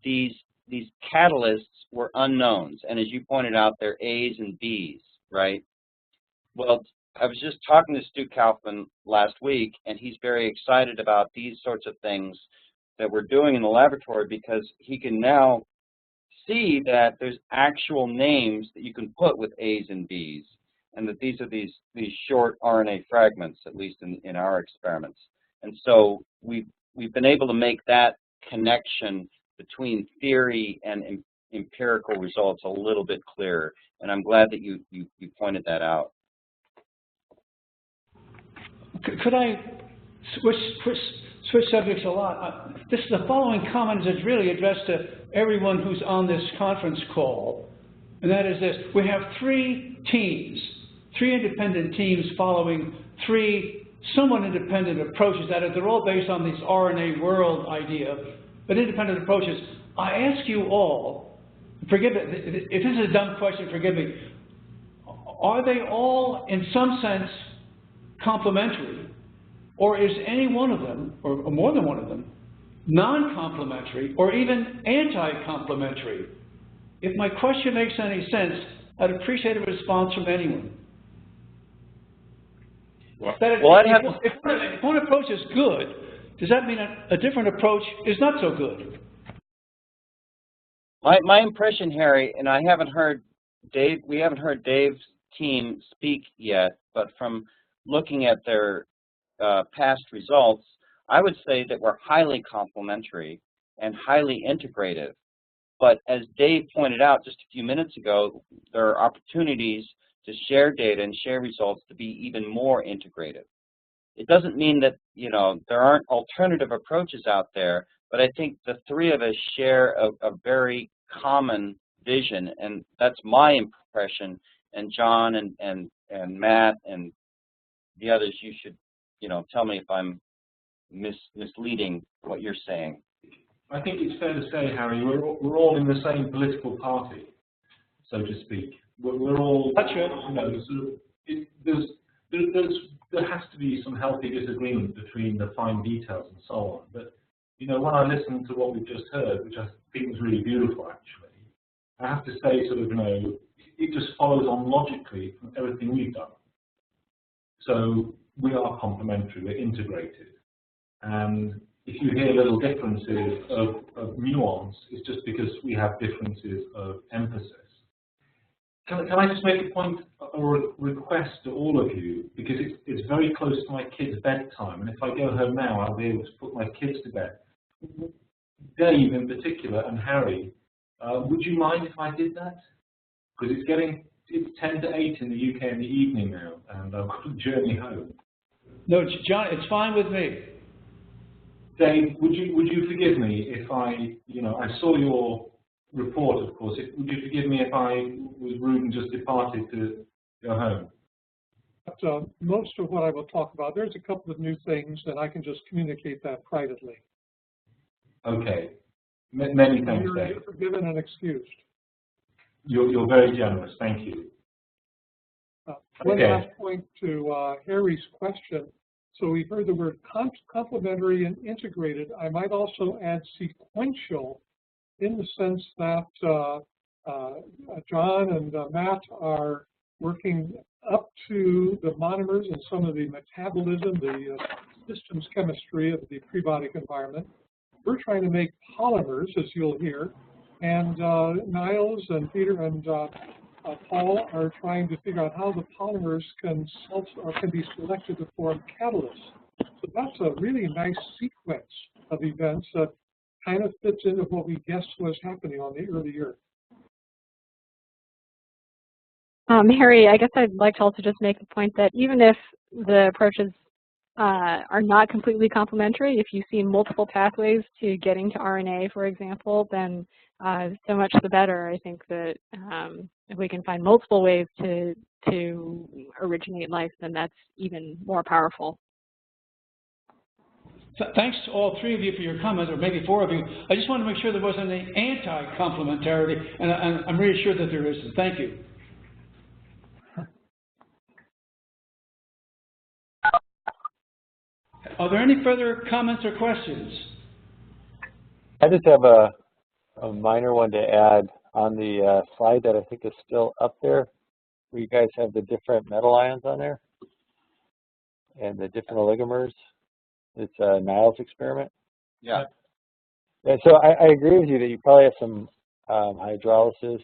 these catalysts were unknowns. And as you pointed out, they're A's and B's, right? Well, I was just talking to Stu Kaufman last week, and he's very excited about these sorts of things that we're doing in the laboratory because he can now see that there's actual names that you can put with A's and B's, and that these are these short RNA fragments, at least in our experiments. And so we've been able to make that connection between theory and empirical results a little bit clearer. And I'm glad that you pointed that out. Could I switch subjects a lot? The following comment is really addressed to everyone who's on this conference call, and that is this. We have three teams, three independent teams following three somewhat independent approaches. That is, they're all based on this RNA world idea, but independent approaches. I ask you all, forgive me, if this is a dumb question, forgive me, are they all, in some sense, complementary, or is any one of them, or more than one of them, non-complementary, or even anti-complementary? If my question makes any sense, I'd appreciate a response from anyone. If one approach is good, does that mean a different approach is not so good? My impression, Harry, and I haven't heard Dave, we haven't heard Dave's team speak yet, but from looking at their past results, I would say that we're highly complementary and highly integrative. But as Dave pointed out just a few minutes ago, there are opportunities to share data and share results to be even more integrative. It doesn't mean that, you know, there aren't alternative approaches out there, but I think the three of us share a very common vision, and that's my impression. And John and Matt and the others, you should, you know, tell me if I'm misleading what you're saying. I think it's fair to say, Harry, we're all in the same political party, so to speak. We're all, that's right. You know, sort of, there has to be some healthy disagreement between the fine details and so on. But you know, when I listen to what we've just heard, which I think was really beautiful, actually, I have to say, sort of, you know, it just follows on logically from everything we've done. So we are complementary, we're integrated, and if you hear little differences of nuance, it's just because we have differences of emphasis. Can I just make a point or a request to all of you, because it's very close to my kids' bedtime, and if I go home now, I'll be able to put my kids to bed. Dave in particular, and Harry, would you mind if I did that? Because it's 10 to 8 in the UK in the evening now, and I've got a journey home. No, John, it's fine with me. Dave, would you forgive me if I saw your report, of course. Would you forgive me if I was rude and just departed to go home? But, most of what I will talk about, there's a couple of new things, and I can just communicate that privately. Okay. Many thanks, Dave. You're forgiven and excused. You're very generous. Thank you. One last point to Harry's question. So we heard the word complementary and integrated. I might also add sequential, in the sense that John and Matt are working up to the monomers and some of the metabolism, the systems chemistry of the prebiotic environment. We're trying to make polymers, as you'll hear, and Niles and Peter and Paul are trying to figure out how the polymers can be selected to form catalysts. So that's a really nice sequence of events that kind of fits into what we guessed was happening on the early Earth. Harry, I guess I'd like to also just make the point that even if the approaches are not completely complementary, if you see multiple pathways to getting to RNA, for example, then so much the better. I think that if we can find multiple ways to originate life, then that's even more powerful. Thanks to all three of you for your comments, or maybe four of you. I just want to make sure there wasn't any anti-complementarity, and I'm reassured that there isn't. Thank you. Are there any further comments or questions? I just have a minor one to add on the slide that I think is still up there, where you guys have the different metal ions on there and the different oligomers. It's a Niles experiment. Yeah. And so I agree with you that you probably have some hydrolysis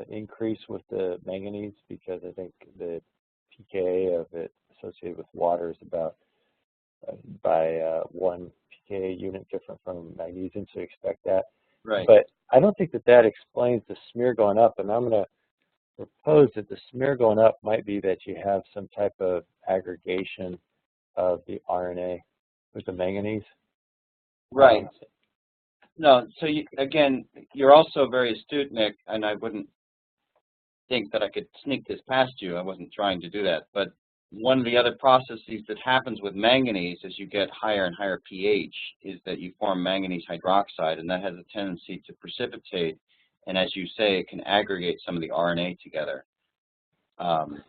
increase with the manganese, because I think the pKa of it associated with water is about by 1 pKa unit different from magnesium, so you expect that. Right. But I don't think that that explains the smear going up, and I'm going to propose that the smear going up might be that you have some type of aggregation of the RNA with the manganese. Right. No, so again, you're also very astute, Nick, and I wouldn't think that I could sneak this past you. I wasn't trying to do that. But one of the other processes that happens with manganese as you get higher and higher pH is that you form manganese hydroxide, and that has a tendency to precipitate. And as you say, it can aggregate some of the RNA together. There's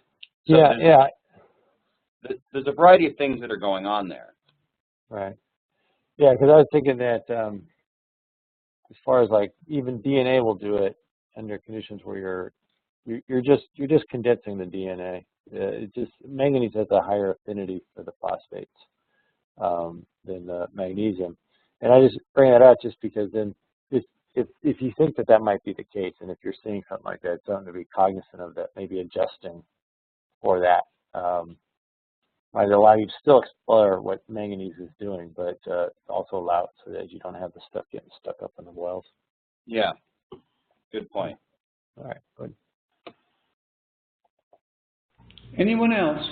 a variety of things that are going on there. Right. Yeah, because I was thinking that as far as like even DNA will do it under conditions where you're just condensing the DNA. It just manganese has a higher affinity for the phosphates than the magnesium, and I just bring that out just because then if you think that that might be the case, and if you're seeing something like that, it's something to be cognizant of, that maybe adjusting for that might allow you to still explore what manganese is doing, but also allow it so that you don't have the stuff getting stuck up in the wells. Yeah, good point. All right, good. Anyone else?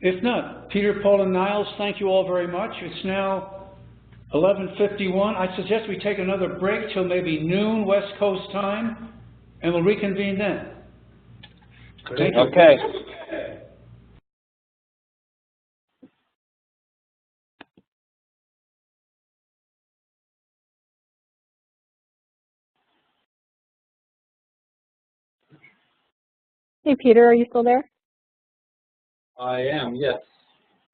If not, Peter, Paul, and Niles, thank you all very much. It's now 11:51. I suggest we take another break till maybe noon West Coast time, and we'll reconvene then. Thank you. Okay. Hey, Peter, are you still there? I am, yes.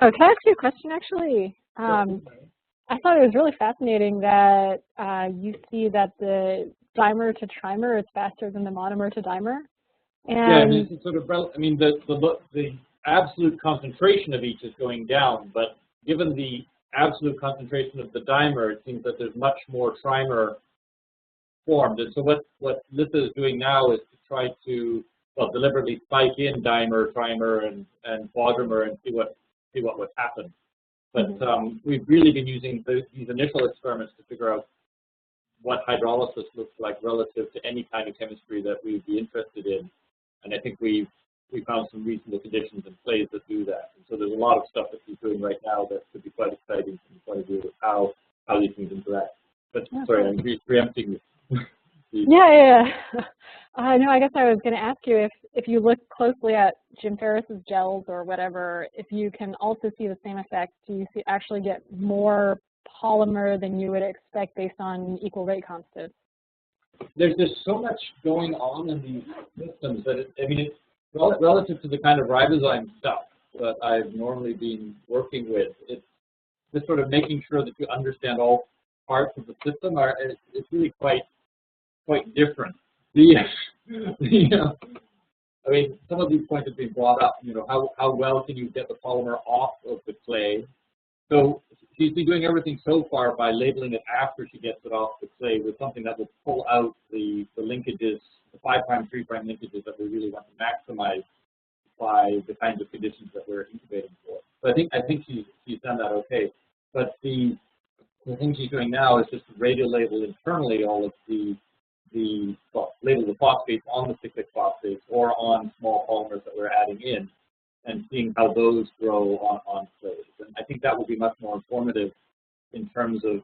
Oh, can I ask you a question, actually? I thought it was really fascinating that you see that the dimer to trimer is faster than the monomer to dimer. And yeah, I mean, it's sort of, I mean, the absolute concentration of each is going down, but given the absolute concentration of the dimer, it seems that there's much more trimer formed. And so what Litha is doing now is to try to, well, deliberately spike in dimer, trimer, and quadrimer and see what would happen. But we've really been using these initial experiments to figure out what hydrolysis looks like relative to any kind of chemistry that we'd be interested in. And I think we found some reasonable conditions in place that do that. And so there's a lot of stuff that he's doing right now that could be quite exciting from the point of view of how these things interact. But sorry, I'm preempting you. Yeah. No, I guess I was going to ask you if you look closely at Jim Ferris's gels or whatever, if you can also see the same effect. Do you actually get more polymer than you would expect based on equal rate constants? There's just so much going on in these systems that it's relative to the kind of ribozyme stuff that I've normally been working with. It's just sort of making sure that you understand all parts of the system. It's really quite different. I mean, some of these points have been brought up. How well can you get the polymer off of the clay? So she's been doing everything so far by labeling it after she gets it off the clay with something that will pull out the linkages, the 5', 3' linkages that we really want to maximize by the kinds of conditions that we're incubating for. So I think she's done that okay. But the thing she's doing now is just to radial label internally all of label the phosphates on the cyclic phosphates or on small polymers that we're adding in, and seeing how those grow on clays. And I think that will be much more informative in terms of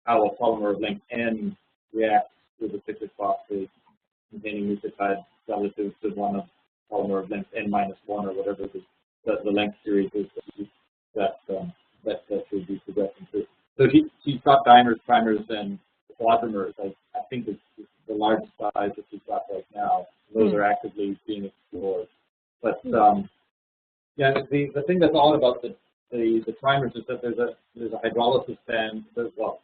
how a polymer of length N reacts with a cyclic phosphate containing nucleotides relative to one of polymer of length N-1 or whatever the length series is that should be progressing through. So she's got dimers, primers, and quadrimers. I think is the largest size that she's got right now. Those are actively being explored. But yeah, the thing that's odd about the primers is that there's a hydrolysis band. Well,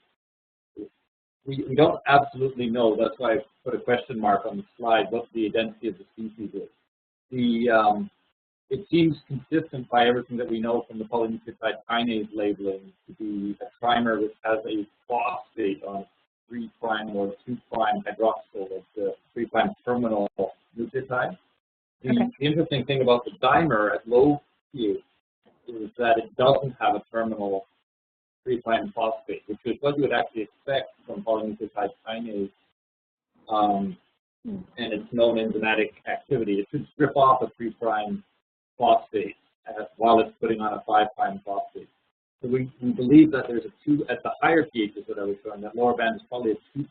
we don't absolutely know. That's why I put a question mark on the slide. What the density of the species is. It seems consistent by everything that we know from the polynucleotide kinase labeling to be a trimer which has a phosphate on 3' or 2' hydroxyl of the 3' terminal nucleotide. The interesting thing about the dimer at low you is that it doesn't have a terminal 3' phosphate, which is what you would actually expect from polynucleotide kinase and its known enzymatic activity. It should strip off a 3' phosphate while it's putting on a 5' phosphate. So we believe that there's a 2 at the higher pHs that I was showing. That lower band is probably a 2'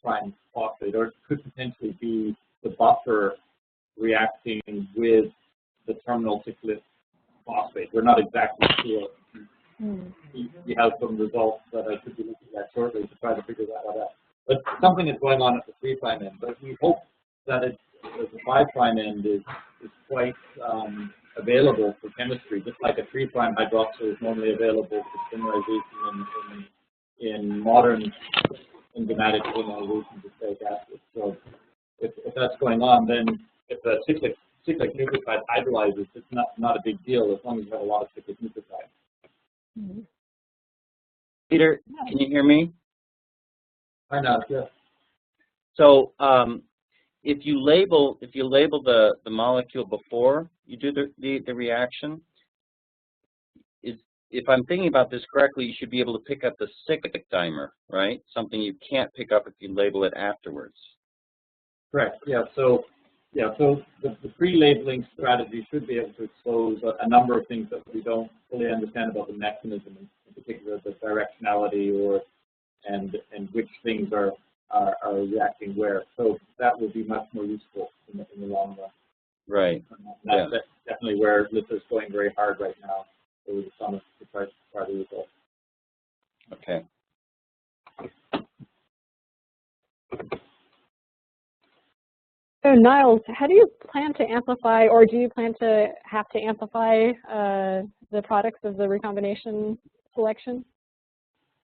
phosphate, or it could potentially be the buffer reacting with the terminal 6' phosphate. We're not exactly sure. We have some results that I should be looking at shortly to try to figure that out. But something is going on at the 3' end. But we hope that the 5' end is quite available for chemistry, just like a 3' hydroxyl is normally available for polymerization in modern enzymatic polymerization of nucleic acid. So if that's going on, then if the cyclic nucleotide hydrolyzes, it's not a big deal as long as you have a lot of cyclic nucleotides. Peter, can you hear me? I know, yes. So if you label the molecule before you do the reaction, if I'm thinking about this correctly, you should be able to pick up the cyclic dimer, right? Something you can't pick up if you label it afterwards. Correct. Yeah. So the pre-labeling strategy should be able to expose a number of things that we don't fully understand about the mechanism, in particular the directionality and which things are reacting where. So that will be much more useful in the long run. Right. That's definitely where Lissa is going very hard right now over the summer to try the results. Okay. So Niles, how do you plan to amplify, or do you plan to have to amplify the products of the recombination selection?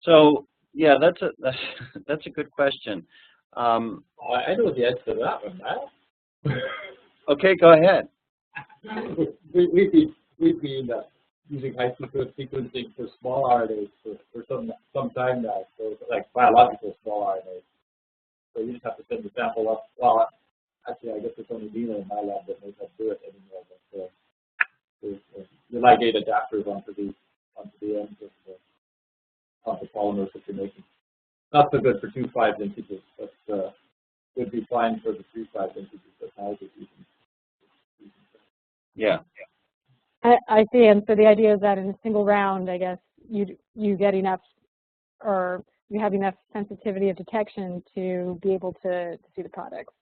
So yeah, that's a good question. I know the answer to that one, Niles. Okay, go ahead. We've been using high-throughput sequencing for small RNAs for some time now, so like biological small RNAs. So you just have to send the sample up. Well, actually, I guess it's only Lehman in my lab that knows how to do it anymore. But the ligate adapters onto the ends of the polymers that you're making. Not so good for 2'5 linkages, but would be fine for the 3'5 linkages that Niles is using. Yeah. I see, and so the idea is that in a single round, I guess, you get enough, or you have enough sensitivity of detection to be able to see the products.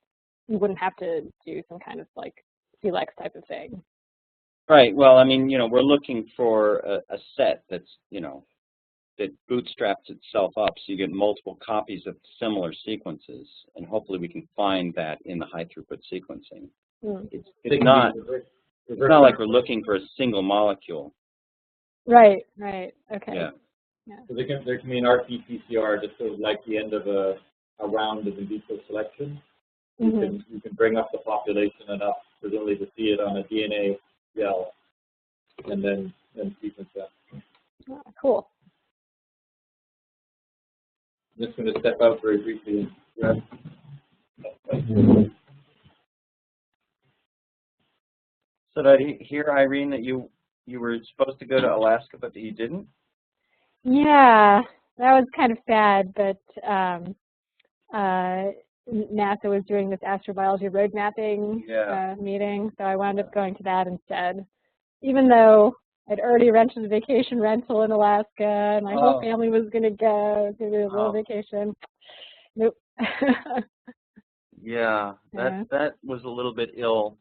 You wouldn't have to do some kind of like CLEX type of thing. Right. Well, I mean, we're looking for a set that's, that bootstraps itself up, so you get multiple copies of similar sequences, and hopefully we can find that in the high throughput sequencing. It's not like we're looking for a single molecule. Right. Okay. Yeah. So there can be an RT-PCR just sort of like the end of a round of in vitro selection. You can bring up the population enough, presumably, to see it on a DNA gel, and then sequence that. Oh, cool. I'm just going to step out very briefly. So did I hear, Irene, that you were supposed to go to Alaska, but that you didn't? Yeah, that was kind of sad, but NASA was doing this astrobiology road mapping meeting, so I wound up going to that instead. Even though I'd already rented a vacation rental in Alaska, and my whole family was going to go to a little vacation. Nope. Yeah, that was a little bit ill.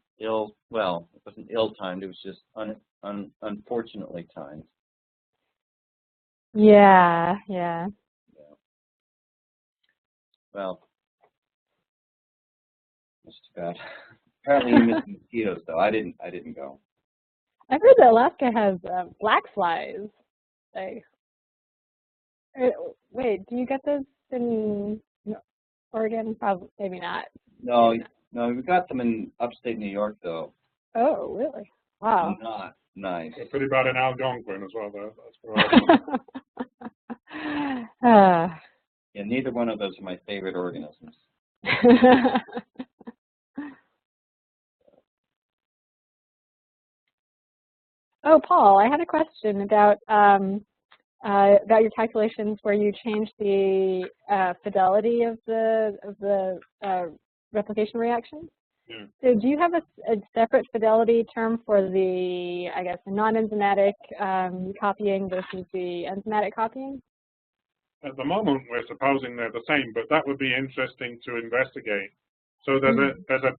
Well, it wasn't ill-timed. It was just unfortunately timed. Yeah. Well, that's too bad. Apparently you missed mosquitoes, though. I didn't go. I've heard that Alaska has black flies. Wait, do you get those in Oregon? Probably, maybe not. No, we got them in upstate New York, though. Oh, really? Wow. Not nice. They're pretty bad in Algonquin as well, though. That's Yeah, neither one of those are my favorite organisms. Oh, Paul, I had a question about your calculations where you changed the fidelity of the replication reaction. Yeah. So do you have a separate fidelity term for the, I guess, the non-enzymatic copying versus the enzymatic copying? At the moment, we're supposing they're the same, but that would be interesting to investigate. So there's a